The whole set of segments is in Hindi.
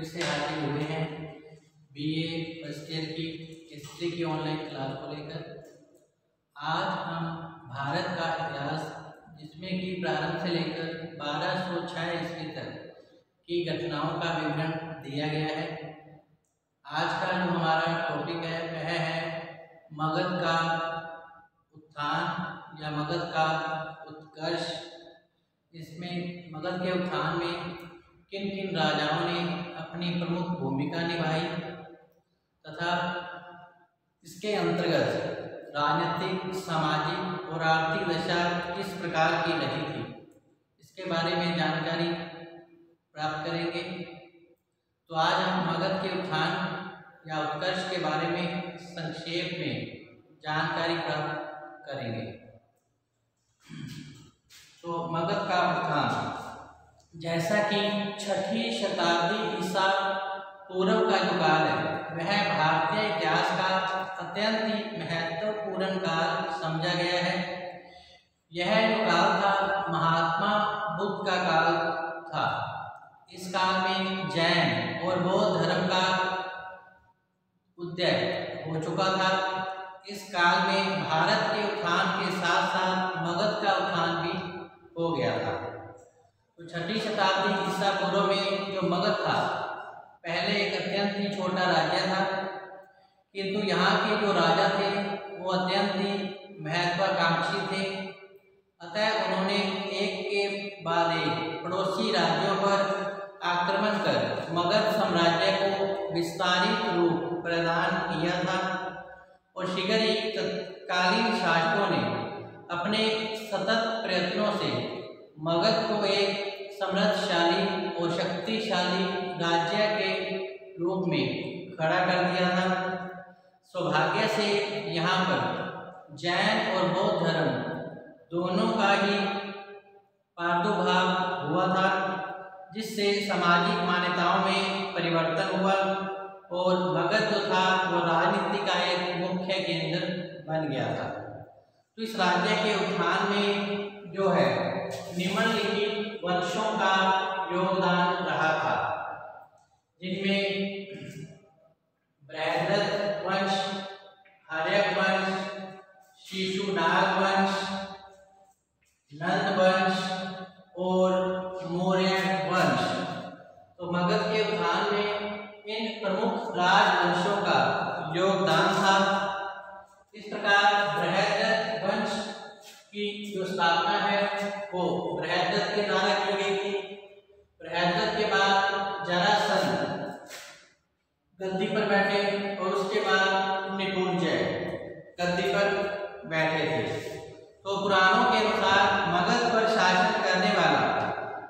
से हाजिर हुए हैं बीए फर्स्ट ईयर की हिस्ट्री की ऑनलाइन क्लास को लेकर। आज हम भारत का इतिहास, जिसमें कि प्रारंभ से लेकर 1206 ईस्वी तक की घटनाओं का विवरण दिया गया है। आज का जो हमारा टॉपिक है वह है मगध का उत्थान या मगध का उत्कर्ष। इसमें मगध के उत्थान में किन किन राजाओं ने अपनी प्रमुख भूमिका निभाई तथा इसके अंतर्गत राजनीतिक, सामाजिक और आर्थिक दशा किस प्रकार की रही थी, इसके बारे में जानकारी प्राप्त करेंगे। तो आज हम मगध के उत्थान या उत्कर्ष के बारे में संक्षेप में जानकारी प्राप्त करेंगे। तो मगध का उत्थान, जैसा कि 6ठी शताब्दी ईसा पूर्व का जो काल है वह भारतीय इतिहास का अत्यंत ही महत्वपूर्ण काल समझा गया है। यह जो काल था महात्मा बुद्ध का काल था। इस काल में जैन और बौद्ध धर्म का उदय हो चुका था। इस काल में भारत के उत्थान के साथ साथ मगध का उत्थान भी हो गया था। तो 6ठी शताब्दी ईसा पूर्व में जो मगध था पहले एक अत्यंत ही छोटा राज्य था, किंतु यहाँ के जो राजा थे वो अत्यंत ही महत्वाकांक्षी थे। अतः उन्होंने एक के बाद एक पड़ोसी राज्यों पर आक्रमण कर मगध साम्राज्य को विस्तारित रूप प्रदान किया था और शीघ्र ही तत्कालीन शासकों ने अपने सतत प्रयत्नों से मगध को एक समृद्धशाली और शक्तिशाली राज्य के रूप में खड़ा कर दिया था। सौभाग्य से यहाँ पर जैन और बौद्ध धर्म दोनों का ही प्रादुर्भाव हुआ था, जिससे सामाजिक मान्यताओं में परिवर्तन हुआ और मगध जो था वो राजनीति का एक मुख्य केंद्र बन गया था। तो इस राज्य के उत्थान में जो है निम्नलिखित वंशों का योगदान रहा था, जिनमें बृहद्रथ वंश, हर्यक वंश, शिशुनाग वंश, नंद वंश और मौर्य वंश। तो मगध के उत्थान में इन प्रमुख राजवंशों का योगदान था। इस प्रकार बृहद्रथ वंश की जो स्थापना है वो बृहद्रथ के द्वारा की गई थी। बृहद्रथ के बाद जरासंध गद्दी पर बैठे और उसके बाद निकुंजय गद्दी पर बैठे थे। तो पुराणों के अनुसार मगध पर शासन करने वाला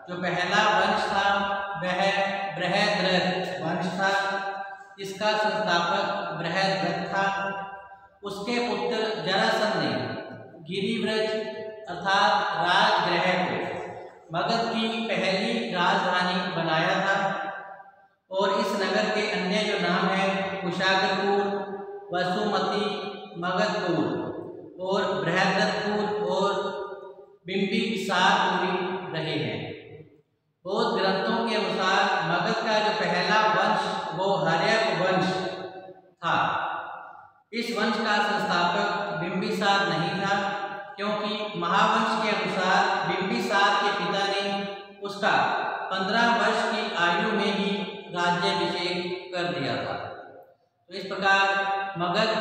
जो पहला वंश था वह बृहद्रथ वंश था। इसका संस्थापक बृहद्रथ था। उसके पुत्र जरासंध ने गिरिव्रज अर्थात राजगृह को मगध की पहली राजधानी बनाया था और इस नगर के अन्य जो नाम है कुशाग्रपुर, वसुमती, मगधपुर और बृहद्रथपुर और बिंबिसारपुरी रहे हैं। बौद्ध ग्रंथों के अनुसार मगध का जो पहला वंश वो हर्यक वंश था। इस वंश का संस्थापक बिंबिसार नहीं था, क्योंकि महावंश के अनुसार बिंबिसार के पिता ने उसका 15 वर्ष की आयु में ही राज्याभिषेक कर दिया था। तो इस प्रकार मगध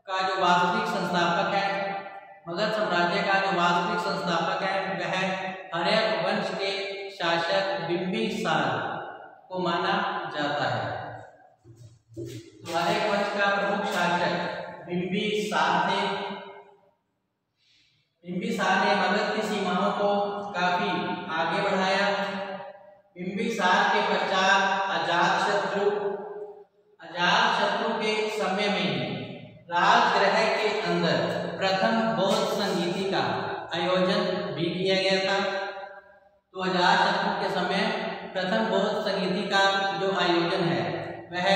का जो वास्तविक संस्थापक है, मगध साम्राज्य का जो वास्तविक संस्थापक है वह हर्यक वंश के शासक बिंबिसार को माना जाता है। तो हर्यक वंश का प्रमुख शासक बिंबिसार थे। बिंबिसार ने मगध की सीमाओं को काफी आगे बढ़ाया। बिंबिसार के पश्चात अजातशत्रु के समय में राजगृह के अंदर प्रथम बौद्ध संगीति का आयोजन भी किया गया था। तो अजातशत्रु के समय प्रथम बौद्ध संगीति का जो आयोजन है वह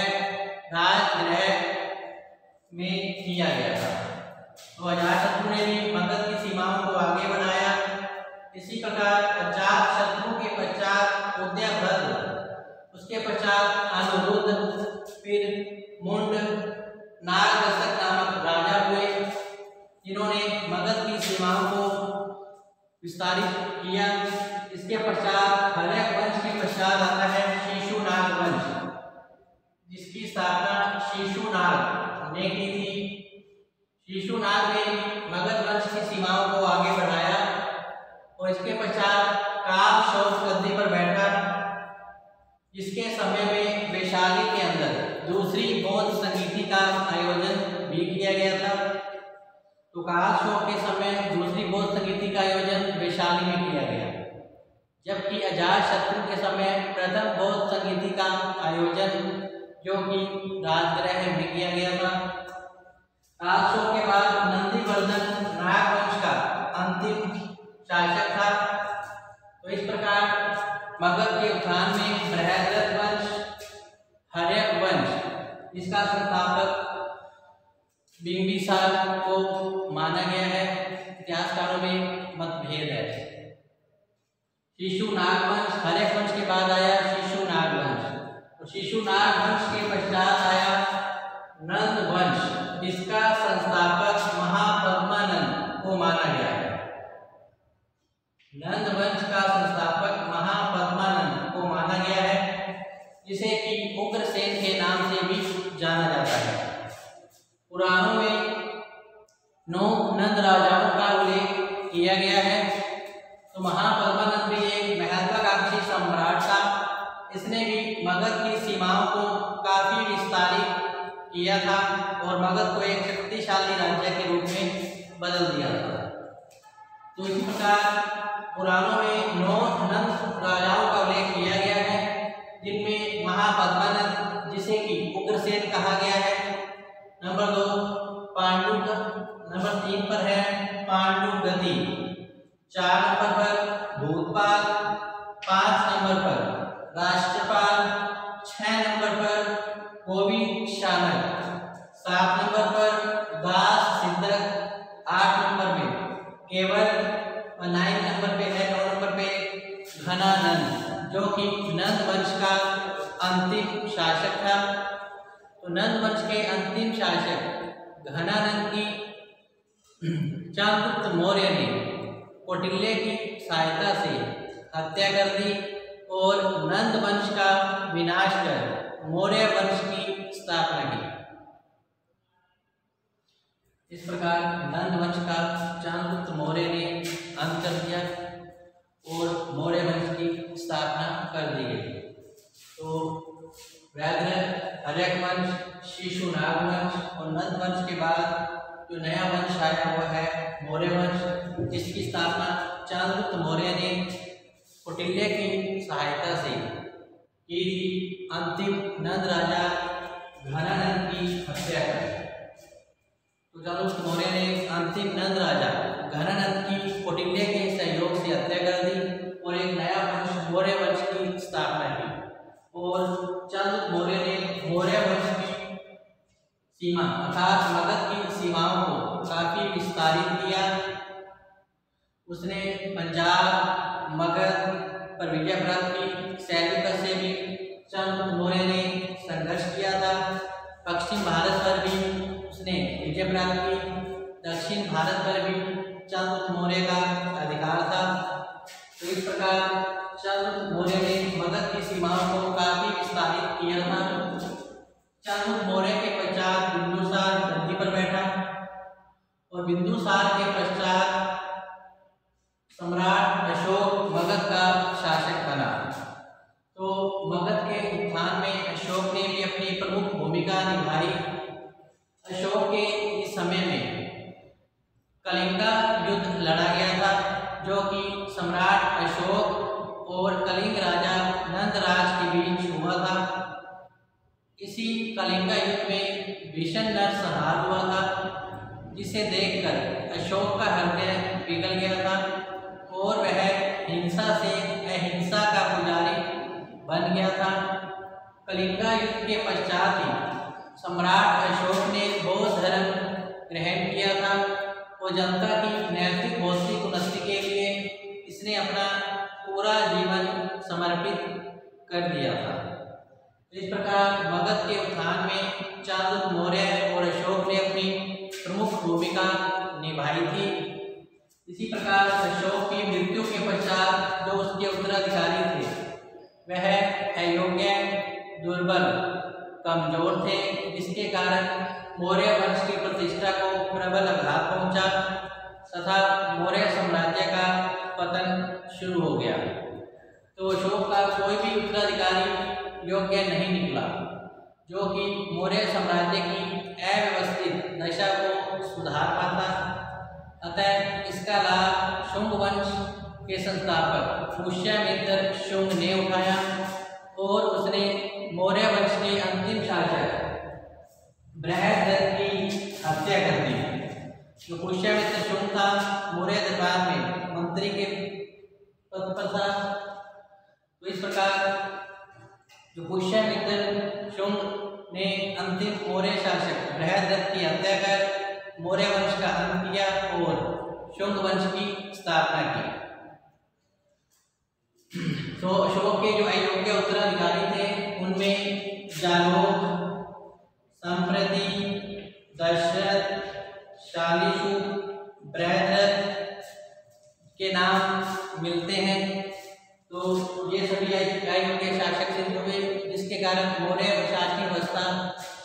राजगृह में किया गया था। तो अजातशत्रु ने भी मगध की सीमाओं को आगे बढ़ाया। इसी प्रकार अजातशत्रु के पश्चात उदयभद्र, उसके उसके पश्चात अनिरुद्ध, फिर मुंड, नागदशक नामक राजा हुए, जिन्होंने मगध की सीमाओं को विस्तारित किया। इसके पश्चात हर्यक वंश के पश्चात आता है शिशुनाग वंश, जिसकी स्थापना शिशुनाग ने की थी। शिशुनाग ने मगध वंश की सीमाओं को आगे बढ़ाया और इसके पश्चात काल शौच गद्दी पर बैठा, जिसके समय में वैशाली के अंदर दूसरी बौद्ध संगीति का आयोजन भी किया गया था। तो काल शौच के समय दूसरी बौद्ध संगीति का आयोजन वैशाली में किया गया, जबकि अजातशत्रु के समय प्रथम बौद्ध संगीति का आयोजन जो कि राजगृह में किया गया था। काल शौच के बाद नंदीवर्धन नाग वंश का अंतिम शासक था। तो इस प्रकार मगध के उत्थान में बृहद्रथ वंश, हर्यक वंश, इसका संस्थापक बिंबिसार को माना गया है। इतिहासकारों में मतभेद है। शिशुनाग वंश, हर्यक वंश के बाद आया शिशुनाग वंश, और शिशुनाग वंश के पश्चात आया नंद वंश, जिसका संस्थापक महापद्मानंद को माना गया है। नंद वंश का संस्थापक महापद्मानंद को माना गया है, जिसे कि उग्रसेन के नाम से भी जाना जाता है। पुराणों में 9 नंद राजाओं का उल्लेख किया गया है। तो महापद्मानंद भी एक महत्वाकांक्षी सम्राट था। इसने भी मगध की सीमाओं को काफी विस्तारित किया था और मगध को एक शक्तिशाली राज्य के रूप में बदल दिया था। तो इसी प्रकार पुराणों में 9 नंद राजाओं का उल्लेख किया गया है, जिनमें महापद्मानंद, जिसे कि उग्रसेन कहा गया है, नंबर 2 पांडुगति, नंबर 3 पर है पांडुगति, 4 नंबर पर भूतपाल, 5 नंबर पर राष्ट्रपाल, 6 नंबर पर कोविशानक, 7 नंबर पर दास सिद्धक, 8 नंबर में केवल, और 9 नंबर पे है 9 नंबर पे घनानंद, जो कि नंद वंश का अंतिम शासक था। तो नंद वंश के अंतिम शासक घनानंद की चंद्रगुप्त मौर्य ने कौटिल्य की सहायता से हत्या कर दी और नंद वंश का विनाश कर मौर्य वंश की स्थापना की। इस प्रकार नंद वंश का चंद्रगुप्त मौर्य ने अंत कर दिया और मौर्य वंश की स्थापना कर दी गई। तो बृहद्रथ, हर्यक वंश, शिशुनाग वंश और नंद वंश के बाद जो नया वंश आया हुआ है मौर्य वंश, जिसकी स्थापना चंद्रगुप्त मौर्य ने कौटिल्य की सहायता से की थी, अंतिम नंद राजा घनानंद की हत्या कर। तो चंद्रगुप्त मौर्य ने अंतिम नंद राजा घनानंद की कौटिल्य के सहयोग से हत्या कर दी और एक नया वंश मौर्य वंश की स्थापना की। और चंद्रगुप्त मौर्य ने मौर्य वंश की सीमा अर्थात मगध की सीमाओं को काफी विस्तारित किया। उसने पंजाब, मगध पर विजय प्राप्त की। सैल्यूकस से भी चंद्रगुप्त मौर्य ने संघर्ष किया था। पश्चिम भारत पर भी उसने विजय प्राप्त की। दक्षिण भारत पर भी चंद्रगुप्त मौर्य का अधिकार था। तो इस प्रकार चंद्रगुप्त मौर्य ने मगध की सीमाओं को काफी विस्तारित किया था। चंद्रगुप्त मौर्य के पश्चात बिंदुसार गद्दी पर बैठा और बिंदुसार के पश्चात सम्राट अशोक मगध का शासक बना। तो मगध के उत्थान में अशोक ने भी अपनी प्रमुख भूमिका निभाई। अशोक के इस समय में कलिंगा युद्ध लड़ा गया था, जो कि सम्राट अशोक और कलिंग राजा नंदराज के बीच हुआ था। इसी कलिंगा युद्ध में भीषण नरसंहार हुआ था, जिसे देखकर अशोक का हृदय पिघल गया था और वह हिंसा से अहिंसा का पुजारी बन गया था। कलिंगा युद्ध के पश्चात ही सम्राट अशोक ने बौद्ध धर्म ग्रहण किया था और जनता की नैतिक भौतिक उन्नति के लिए इसने अपना पूरा जीवन समर्पित कर दिया था। इस प्रकार मगध के उत्थान में चंद्रगुप्त मौर्य और अशोक ने अपनी प्रमुख भूमिका निभाई थी। इसी प्रकार अशोक की मृत्यु के पश्चात जो उसके उत्तराधिकारी थे वह अयोग्य, दुर्बल, कमजोर थे, जिसके कारण मौर्य वंश की प्रतिष्ठा को प्रबल आघात पहुंचा तथा मौर्य साम्राज्य का पतन शुरू हो गया। तो अशोक का कोई भी उत्तराधिकारी योग्य नहीं निकला जो कि मौर्य साम्राज्य की अव्यवस्थित दशा को सुधार पाता। अतः इसका लाभ शुंग वंश के संस्थापक पुष्यमित्र शुंग ने उठाया और उसने मौर्य वंश के अंतिम शासक बृहद्रथ की हत्या कर दी। जो पुष्यमित्र शुंग था मौर्य दरबार में मंत्री के पद पर था। तो इस प्रकार जो पुष्यमित्र शुंग ने अंतिम मौर्य शासक बृहद्रथ की हत्या कर मौर्य वंश का अंत किया और शुंग वंश की स्थापना की। तो अशोक के जो अयोग्य उत्तराधिकारी थे उनमें जालोग, संप्रति, दशरथ, शालिशु, बृहद्रथ के नाम मिलते हैं। तो ये सभी अयोग्य शासक सिद्ध हुए, जिसके कारण मौर्य प्रशासनिक व्यवस्था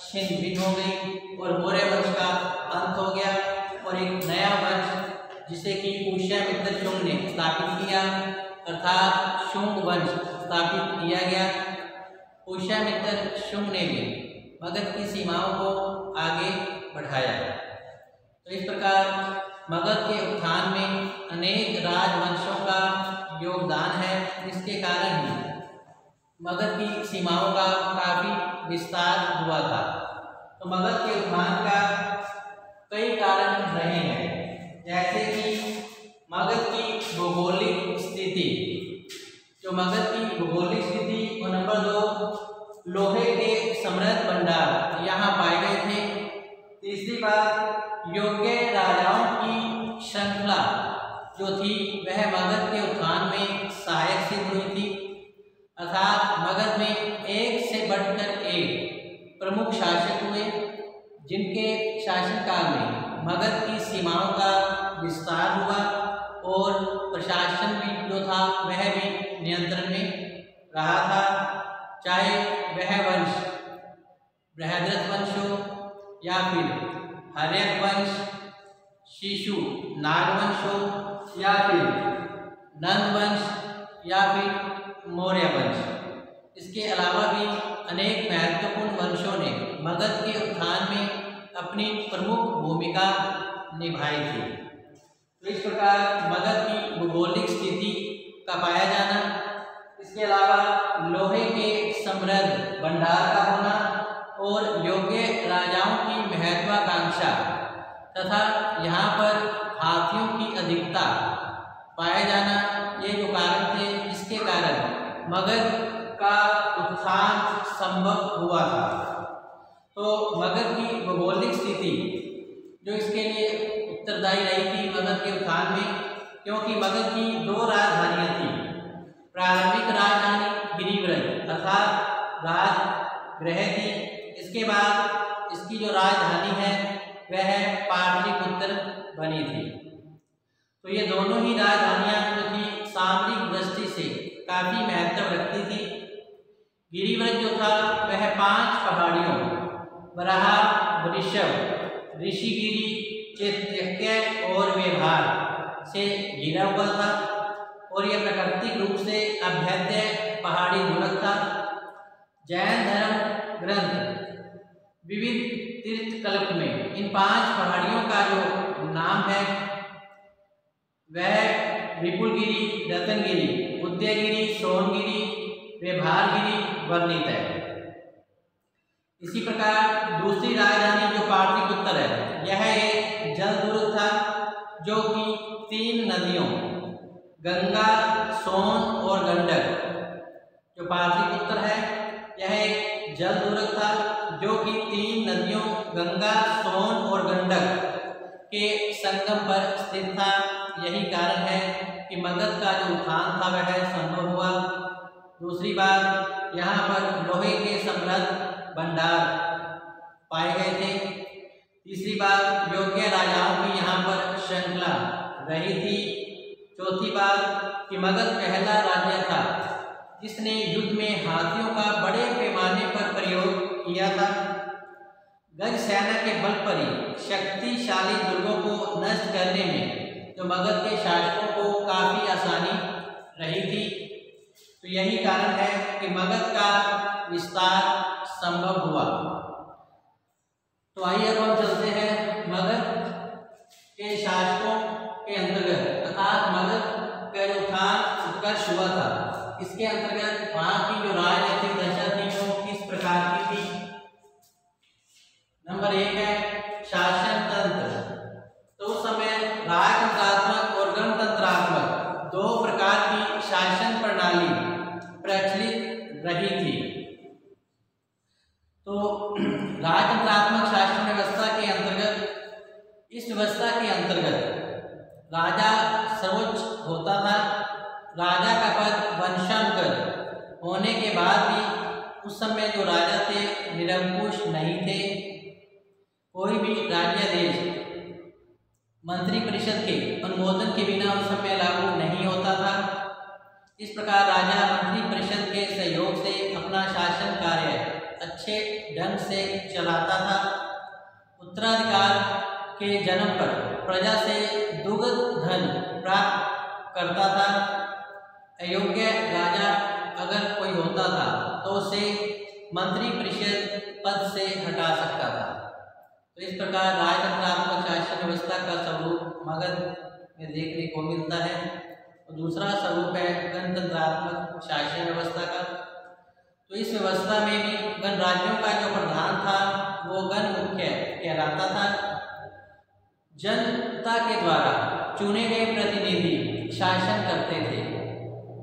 छिन्न भिन्न हो गई और मौर्य वंश का अंत हो गया और एक नया वंश जिसे कि पुष्यमित्र शुंग ने स्थापित किया अर्थात शुंग वंश स्थापित किया गया। पुष्यमित्र शुंग ने भी मगध की सीमाओं को आगे बढ़ाया। तो इस प्रकार मगध के उत्थान में अनेक राजवंशों का योगदान है, जिसके कारण ही मगध की सीमाओं का काफी विस्तार हुआ था। तो मगध के उत्थान का कई कारण रहे हैं, जैसे कि मगध की भौगोलिक स्थिति। जो मगध की भौगोलिक स्थिति और नंबर 2 लोहे के समृद्ध भंडार यहाँ पाए गए थे। तीसरी बात योग्य राजाओं की श्रृंखला जो थी वह मगध के उत्थान में सहायक सिद्ध हुई थी। अर्थात मगध में एक से बढ़कर एक प्रमुख शासक हुए, जिनके शासनकाल में मगध की सीमाओं का विस्तार हुआ और प्रशासन भी जो था वह भी नियंत्रण में रहा था। चाहे वह वंश बृहद्रथ वंश हो या फिर हर्यक वंश, शिशु नाग वंश हो या फिर नंद वंश या फिर मौर्य वंश। इसके अलावा भी अनेक महत्वपूर्ण वंशों ने मगध के उत्थान में अपनी प्रमुख भूमिका निभाई थी। तो इस प्रकार मगध की भौगोलिक स्थिति का पाया जाना, इसके अलावा लोहे के समृद्ध भंडार का होना और योग्य राजाओं की महत्वाकांक्षा तथा यहाँ पर हाथियों की अधिकता पाया जाना, ये जो कारण थे जिसके कारण मगध का उत्थान संभव हुआ था। तो मगध की भौगोलिक स्थिति जो इसके लिए उत्तरदायी रही थी मगध के उत्थान में, क्योंकि मगध की 2 राजधानियां थी। प्रारंभिक राजधानी गिरिव्रज अर्थात राजगृह थी। इसके बाद इसकी जो राजधानी है वह पाटलिपुत्र बनी थी। तो ये दोनों ही राजधानियां जो थी सामरिक दृष्टि से काफी महत्व रखती थी। गिरिव्रज जो था वह 5 पहाड़ियों बराहा, वृषभ, ऋषिगिरि, चैत्य और व्यवहार से घिरा हुआ था और यह प्राकृतिक रूप से अभेद्य पहाड़ी गुणक था। जैन धर्म ग्रंथ विविध तीर्थकल्प में इन 5 पहाड़ियों का जो नाम है वह विपुलगिरि, रतनगिरि, उदयगिरि, सोनगिरि, व्यवहारगिरि वर्णित है। इसी प्रकार दूसरी राजधानी जो पाटलिपुत्र है यह एक जल दुर्ग था जो कि 3 नदियों गंगा, सोन और गंडक, जो पाटलिपुत्र है यह एक जल दुर्ग था जो कि 3 नदियों गंगा, सोन और गंडक के संगम पर स्थित था। यही कारण है कि मगध का जो उत्थान था वह संभव हुआ। दूसरी बात, यहाँ पर लोहे के समृद्ध भंडार पाए गए थे। तीसरी बात, योग्य राजाओं की यहाँ पर श्रृंखला रही थी। चौथी बात कि मगध पहला राज्य था जिसने युद्ध में हाथियों का बड़े पैमाने पर प्रयोग किया था। गज सेना के बल पर ही शक्तिशाली दुर्गों को नष्ट करने में जो मगध के शासकों को काफी आसानी रही थी। तो यही कारण है कि मगध का विस्तार संभव हुआ। तो आइए अब हम चलते हैं मगध के शासकों के अंतर्गत, अर्थात मगध का जो था उत्कर्ष हुआ था, इसके अंतर्गत वहां की जो राजनीतिक दशा थी वो किस प्रकार की थी। नंबर 1 है शासन तंत्र। तो उस समय राजतंत्रात्मक और गणतंत्रात्मक दो प्रकार की शासन प्रणाली प्रचलित रही थी। तो राजतंत्रात्मक शासन व्यवस्था के अंतर्गत, इस व्यवस्था के अंतर्गत राजा सर्वोच्च होता था। राजा का पद वंशानुगत होने के बाद भी उस समय जो राजा थे निरंकुश नहीं थे। कोई भी राज्यादेश मंत्री परिषद के अनुमोदन के बिना उस समय लागू नहीं होता था। इस प्रकार राजा मंत्री परिषद के सहयोग से अपना शासन कार्य अच्छे ढंग से चलाता था। उत्तराधिकार के जन्म पर प्रजा से दुग्ध धन प्राप्त करता था। अयोग्य राजा अगर कोई होता था तो उसे मंत्री परिषद पद से हटा सकता था। तो इस प्रकार राजतंत्रात्मक शासन व्यवस्था का स्वरूप मगध में देखने को मिलता है। तो दूसरा स्वरूप है गणतंत्रात्मक शासन व्यवस्था का। तो इस व्यवस्था में भी गणराज्यों का जो प्रधान था वो गण मुख्य कहलाता था। जनता के द्वारा चुने गए प्रतिनिधि शासन करते थे।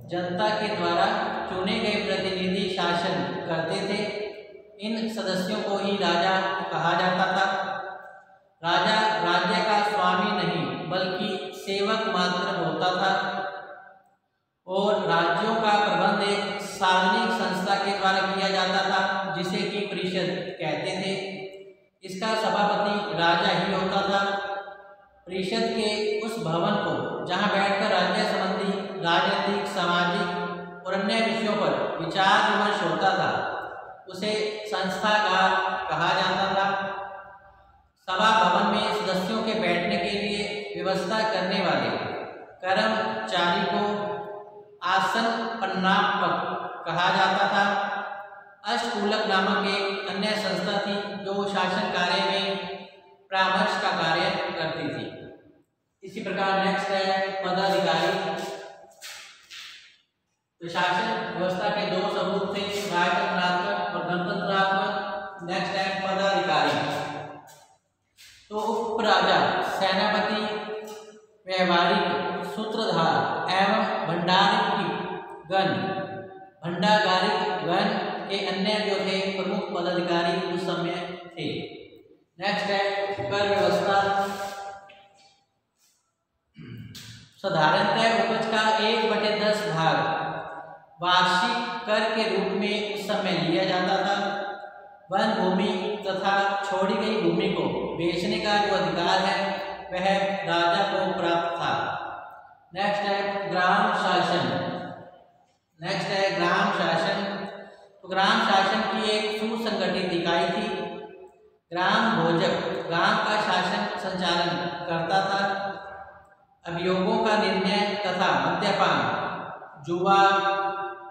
जनता के द्वारा चुने गए प्रतिनिधि शासन करते थे। इन सदस्यों को ही राजा कहा जाता था। राजा राज्य का स्वामी नहीं बल्कि सेवक मात्र होता था और राज्यों का प्रबंध एक सार्वजनिक संस्था के द्वारा किया जाता था जिसे कि परिषद कहते थे। इसका सभापति राजा ही होता था। परिषद के उस भवन को जहां बैठकर राज्य संबंधी राजनीतिक, सामाजिक और अन्य विषयों पर विचार विमर्श होता था उसे संस्थागार कहा जाता था। सभा भवन में सदस्यों के बैठने के लिए व्यवस्था करने वाले कर्मचारी को आसन पन्नापक कहा जाता था। अष्टकूलक नामक एक अन्य संस्था थी जो शासन कार्य में परामर्श का कार्य करती थी। इसी प्रकार नेक्स्ट है पदाधिकारी। तो शासन व्यवस्था के दो स्वरूप थे, राजतंत्रात्मक और गणतंत्रात्मक। नेक्स्ट है पदाधिकारी। तो उपराजा, सेनापति, व्यवहारिक, सूत्रधार एवं भंडागारिक गण के अन्य जो थे प्रमुख पदाधिकारी उस समय थे। नेक्स्ट है कर व्यवस्था। साधारणतः उपज का 1/10 भाग वार्षिक कर के रूप में उस समय लिया जाता था। वन भूमि तथा छोड़ी गई भूमि को बेचने का जो अधिकार है वह राजा को प्राप्त था। नेक्स्ट है ग्राम शासन। तो ग्राम शासन की एक सुसंगठित इकाई थी। ग्राम भोजक ग्राम का शासन संचालन करता था। अभियोगों का निर्णय तथा मद्यपान, जुआ,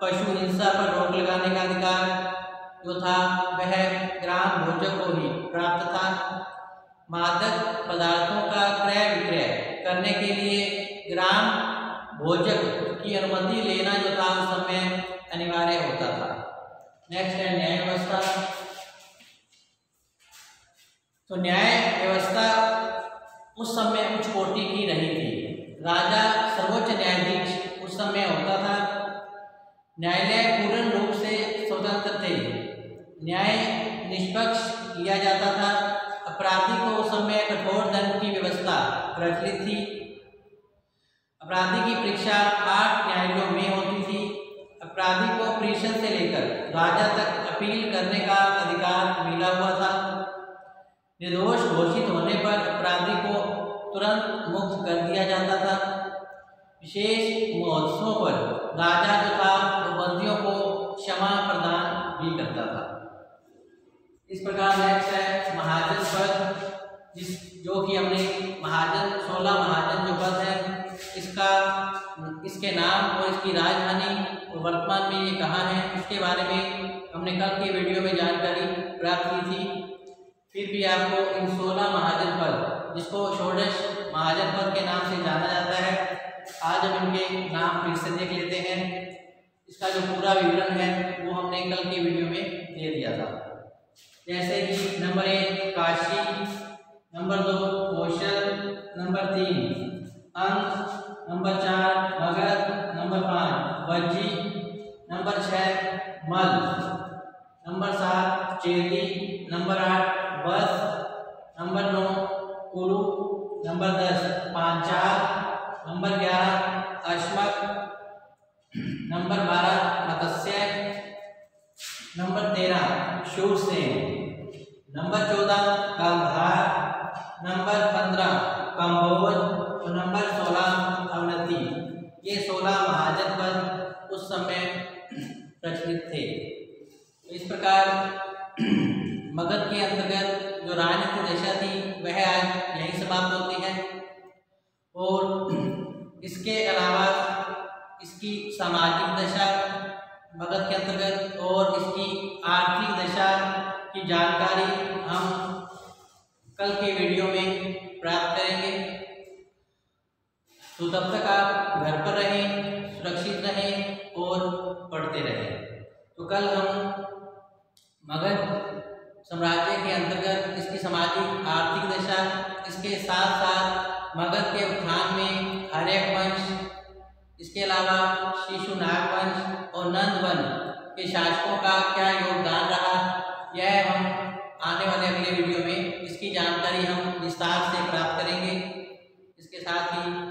पशु हिंसा पर रोक लगाने का अधिकार जो था वह ग्राम भोजक को ही प्राप्त था। मादक पदार्थों का क्रय विक्रय करने के लिए ग्राम भोजक की अनुमति लेना जो था उस समय अनिवार्य होता था। नेक्स्ट है न्याय व्यवस्था। तो न्याय व्यवस्था उस समय उच्च कोटि की रही थी। राजा सर्वोच्च न्यायाधीश उस समय होता था। न्यायालय पूर्ण रूप से स्वतंत्र थे। न्याय निष्पक्ष किया जाता था। अपराधी को उस समय कठोर दंड की व्यवस्था प्रचलित थी। अपराधी की परीक्षा 8 न्यायालयों में होती थी। अपराधी को प्रीषद से लेकर राजा तक अपील करने का अधिकार मिला हुआ था। निर्दोष घोषित होने पर अपराधी को तुरंत मुक्त कर दिया जाता था। विशेष महोत्सवों पर राजा जो था वो बंदियों को क्षमा प्रदान भी करता था। इस प्रकार नेक्स्ट है महाजन पद, जो कि हमने महाजन 16 महाजन जो पद है इसके नाम और इसकी राजधानी और वर्तमान में ये कहाँ है, इसके बारे में हमने कल के वीडियो में जानकारी प्राप्त की थी। फिर भी आपको इन 16 महाजन पद, जिसको षोडश महाजन पद के नाम से जाना जाता है, आज हम इनके नाम फिर से देख लेते हैं। इसका जो पूरा विवरण है वो हमने कल के वीडियो में दे दिया था। जैसे कि number 1 Kashi, number 2 Kaushal, number 3 Anga, number 4 Magadh, number 5 Vajji, number 6 Malla, number 7 Chedi, number 8 Vatsa, number 9 Kuru, number 10 Panchal, number 11 Ashmak, number 12 Matsya, number 13 Shurasen, number 14 Gandhar, number 15 Kamboj और नंबर 16 अवनति। ये 16 महाजन पद उस समय प्रचलित थे। तो इस प्रकार मगध के अंतर्गत जो राजनीतिक दशा थी वह आज यहीं समाप्त होती है, और इसके अलावा इसकी सामाजिक दशा मगध के अंतर्गत और इसकी आर्थिक दशा की जानकारी हम कल के वीडियो में प्राप्त करेंगे। तो तब तक आप घर पर रहें, सुरक्षित रहें और पढ़ते रहें। तो कल हम मगध साम्राज्य के अंतर्गत इसकी सामाजिक आर्थिक दशा, इसके साथ साथ मगध के उत्थान में हर्यक वंश, इसके अलावा शिशुनाग वंश और नंद वंश के शासकों का क्या योगदान रहा, यह हम आने वाले अगले वीडियो में इसकी जानकारी हम विस्तार से प्राप्त करेंगे। इसके साथ ही